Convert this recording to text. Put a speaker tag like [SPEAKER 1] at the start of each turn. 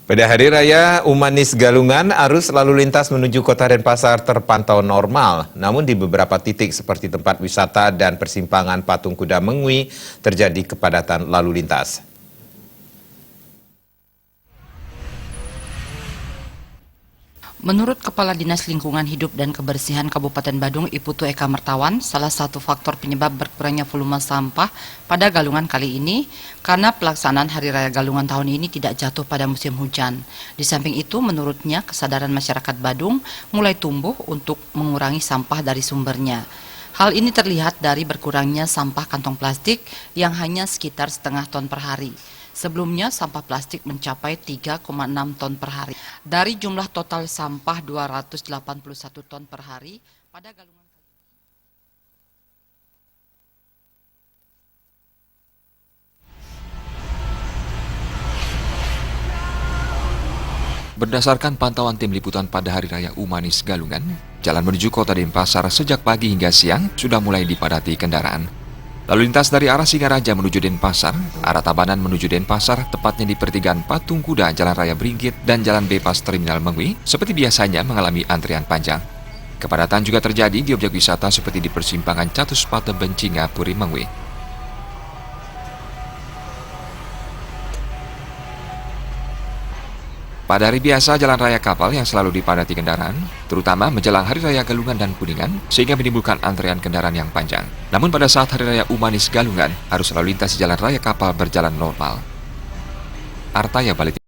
[SPEAKER 1] Pada Hari Raya Umanis Galungan, arus lalu lintas menuju Kota Denpasar terpantau normal. Namun di beberapa titik seperti tempat wisata dan persimpangan Patung Kuda Mengwi terjadi kepadatan lalu lintas.
[SPEAKER 2] Menurut Kepala Dinas Lingkungan Hidup dan Kebersihan Kabupaten Badung, Iputu Eka Mertawan, salah satu faktor penyebab berkurangnya volume sampah pada Galungan kali ini karena pelaksanaan Hari Raya Galungan tahun ini tidak jatuh pada musim hujan. Di samping itu, menurutnya kesadaran masyarakat Badung mulai tumbuh untuk mengurangi sampah dari sumbernya. Hal ini terlihat dari berkurangnya sampah kantong plastik yang hanya sekitar setengah ton per hari. Sebelumnya sampah plastik mencapai 3,6 ton per hari. Dari jumlah total sampah 281 ton per hari pada Galungan kali ini.
[SPEAKER 3] Berdasarkan pantauan tim liputan pada Hari Raya Umanis Galungan, jalan menuju Kota Denpasar sejak pagi hingga siang sudah mulai dipadati kendaraan. Lalu lintas dari arah Singaraja menuju Denpasar, arah Tabanan menuju Denpasar, tepatnya di pertigaan Patung Kuda, Jalan Raya Bringgit, dan Jalan Bebas Terminal Mengwi, seperti biasanya mengalami antrian panjang. Kepadatan juga terjadi di objek wisata seperti di persimpangan Catus Pate Bencinga, Puri Mengwi. Pada hari biasa, jalan raya kapal yang selalu dipadati kendaraan, terutama menjelang Hari Raya Galungan dan Kuningan, sehingga menimbulkan antrean kendaraan yang panjang. Namun pada saat Hari Raya Umanis Galungan, arus lalu lintas di jalan raya kapal berjalan normal. Artaya Balik.